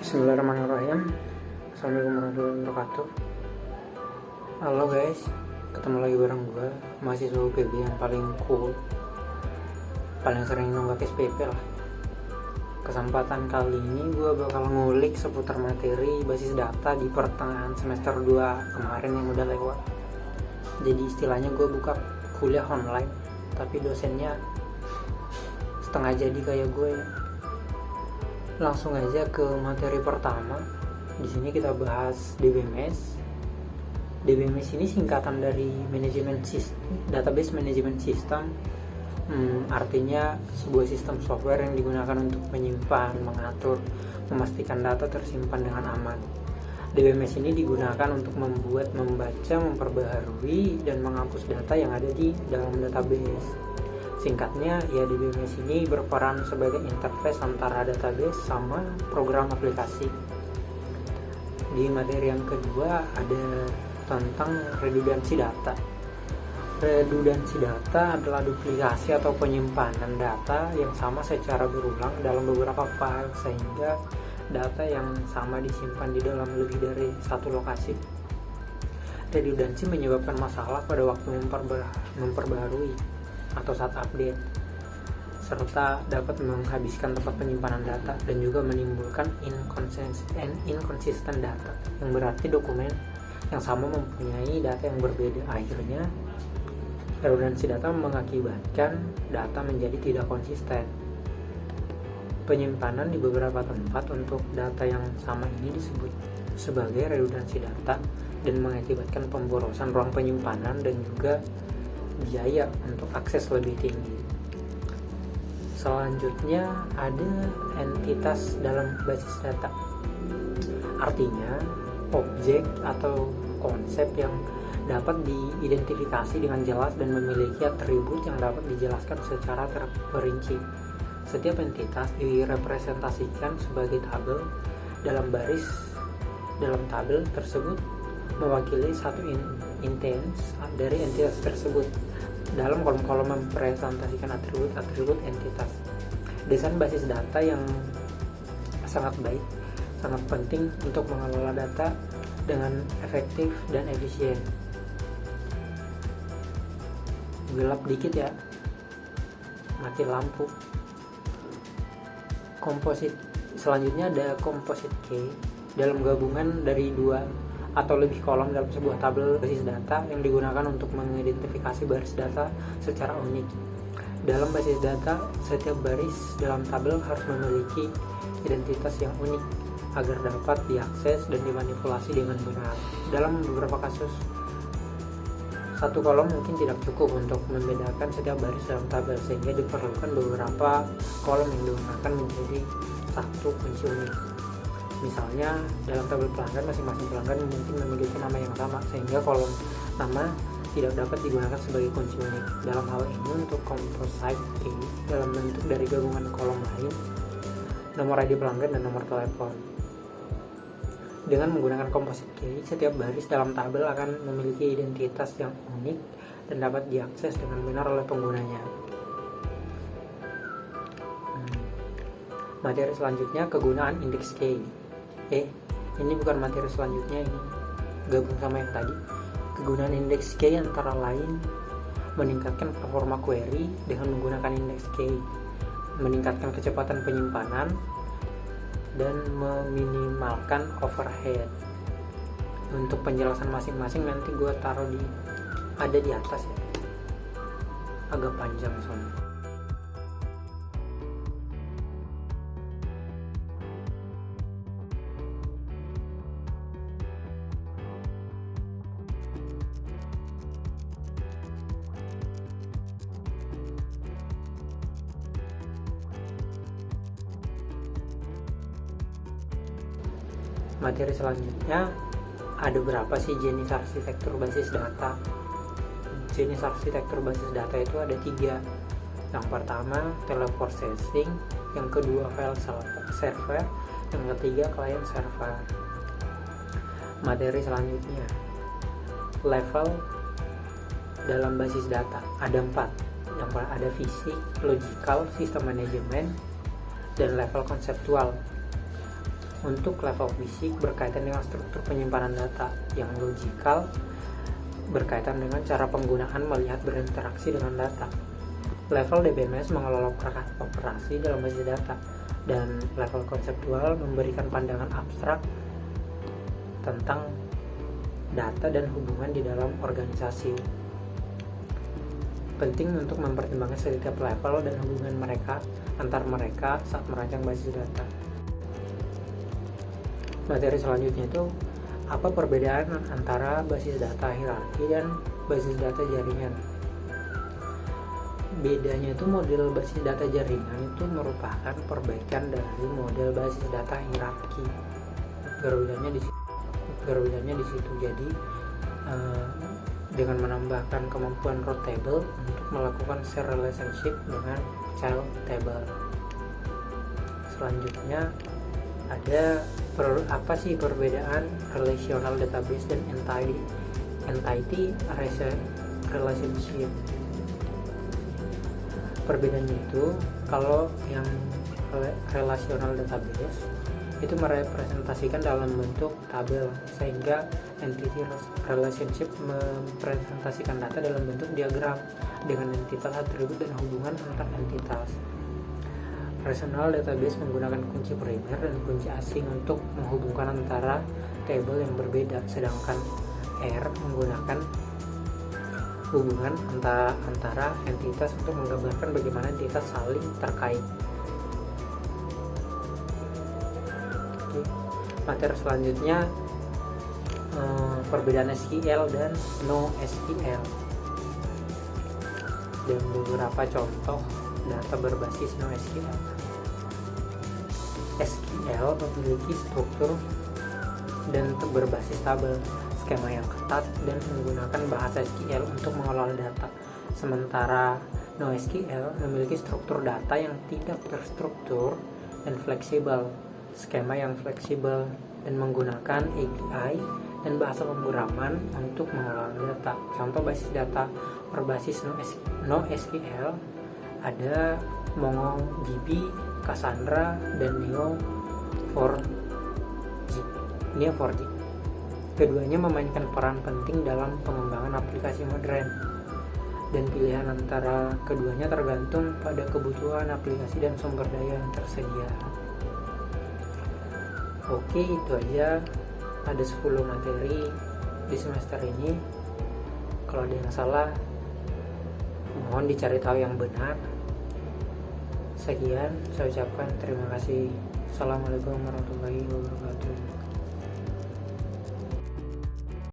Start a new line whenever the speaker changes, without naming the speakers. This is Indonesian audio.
Bismillahirrahmanirrahim. Assalamualaikum warahmatullahi wabarakatuh. Halo guys, ketemu lagi bareng gue, mahasiswa UPB yang paling cool, paling sering nunggak SPP lah. Kesempatan kali ini gue bakal ngulik seputar materi basis data di pertengahan semester 2 kemarin yang udah lewat. Jadi istilahnya gue buka kuliah online, tapi dosennya setengah jadi kayak gue ya. Langsung aja ke materi pertama. Di sini kita bahas DBMS. DBMS ini singkatan dari Database Management System. Artinya sebuah sistem software yang digunakan untuk menyimpan, mengatur, memastikan data tersimpan dengan aman. DBMS ini digunakan untuk membuat, membaca, memperbaharui, dan menghapus data yang ada di dalam database. Singkatnya, ya DBMS ini berperan sebagai interface antara database sama program aplikasi. Di materi yang kedua ada tentang redundansi data. Redundansi data adalah duplikasi atau penyimpanan data yang sama secara berulang dalam beberapa file sehingga data yang sama disimpan di dalam lebih dari satu lokasi. Redundansi menyebabkan masalah pada waktu memperbaharui atau saat update, serta dapat menghabiskan tempat penyimpanan data dan juga menimbulkan inconsistent data, yang berarti dokumen yang sama mempunyai data yang berbeda. Akhirnya, redundansi data mengakibatkan data menjadi tidak konsisten. Penyimpanan di beberapa tempat untuk data yang sama ini disebut sebagai redundansi data dan mengakibatkan pemborosan ruang penyimpanan dan juga biaya untuk akses lebih tinggi. Selanjutnya ada entitas dalam basis data. Artinya objek atau konsep yang dapat diidentifikasi dengan jelas dan memiliki atribut yang dapat dijelaskan secara terperinci. Setiap entitas direpresentasikan sebagai tabel dalam tabel tersebut mewakili satu instance dari entitas tersebut. Dalam kolom-kolom mempresentasikan atribut-atribut entitas. Desain basis data yang sangat baik, sangat penting untuk mengelola data dengan efektif dan efisien. Gelap dikit ya, mati lampu. Selanjutnya ada composite key, dalam gabungan dari dua atau lebih kolom dalam sebuah tabel basis data yang digunakan untuk mengidentifikasi baris data secara unik. Dalam basis data, setiap baris dalam tabel harus memiliki identitas yang unik agar dapat diakses dan dimanipulasi dengan benar. Dalam beberapa kasus, satu kolom mungkin tidak cukup untuk membedakan setiap baris dalam tabel, sehingga diperlukan beberapa kolom yang digunakan menjadi satu kunci unik. Misalnya dalam tabel pelanggan, masing-masing pelanggan mungkin memiliki nama yang sama, sehingga kolom nama tidak dapat digunakan sebagai kunci unik. Dalam hal ini, untuk composite key dalam bentuk dari gabungan kolom lain, nomor ID pelanggan dan nomor telepon. Dengan menggunakan composite key, setiap baris dalam tabel akan memiliki identitas yang unik dan dapat diakses dengan benar oleh penggunanya. Materi selanjutnya, kegunaan indeks key. Ini bukan materi selanjutnya, ini gabung sama yang tadi. Kegunaan indeks key antara lain meningkatkan performa query dengan menggunakan indeks key, meningkatkan kecepatan penyimpanan, dan meminimalkan overhead. Untuk penjelasan masing-masing nanti gue taruh ada di atas ya, agak panjang soalnya. Materi selanjutnya, ada berapa sih jenis arsitektur basis data? Jenis arsitektur basis data itu ada 3. Yang pertama teleprocessing, yang kedua file server, yang ketiga client server. Materi selanjutnya, level dalam basis data ada 4. Yang ada fisik, logical, sistem manajemen, dan level konseptual. Untuk level fisik berkaitan dengan struktur penyimpanan data. Yang logikal berkaitan dengan cara penggunaan melihat berinteraksi dengan data. Level DBMS mengelola perangkat operasi dalam basis data, dan level konseptual memberikan pandangan abstrak tentang data dan hubungan di dalam organisasi. Penting untuk mempertimbangkan setiap level dan hubungan mereka antar mereka saat merancang basis data. Materi selanjutnya itu apa perbedaan antara basis data hierarki dan basis data jaringan. Bedanya itu model basis data jaringan itu merupakan perbaikan dari model basis data hierarki. Perbedaannya di situ. Jadi dengan menambahkan kemampuan row table untuk melakukan share relationship dengan child table. Selanjutnya ada apa sih perbedaan relational database dan entity relationship. Perbedaannya itu, kalau yang relational database itu merepresentasikan dalam bentuk tabel, sehingga entity relationship merepresentasikan data dalam bentuk diagram dengan entitas, atribut, dan hubungan antar entitas. Relational database menggunakan kunci primer dan kunci asing untuk menghubungkan antara tabel yang berbeda, sedangkan R menggunakan hubungan antara entitas untuk menggambarkan bagaimana entitas saling terkait. Oke. Materi selanjutnya perbedaan SQL dan NoSQL dan beberapa contoh data berbasis NoSQL. SQL memiliki struktur dan berbasis tabel, skema yang ketat, dan menggunakan bahasa SQL untuk mengelola data. Sementara NoSQL memiliki struktur data yang tidak terstruktur dan fleksibel, skema yang fleksibel, dan menggunakan API dan bahasa pemrograman untuk mengelola data. Contoh basis data berbasis NoSQL ada MongoDB, Cassandra, dan Neo4j. Keduanya memainkan peran penting dalam pengembangan aplikasi modern, dan pilihan antara keduanya tergantung pada kebutuhan aplikasi dan sumber daya yang tersedia. Oke, itu aja. Ada 10 materi di semester ini. Kalau ada yang salah, mohon dicari tahu yang benar. Sekian, saya ucapkan terima kasih. Assalamualaikum warahmatullahi wabarakatuh.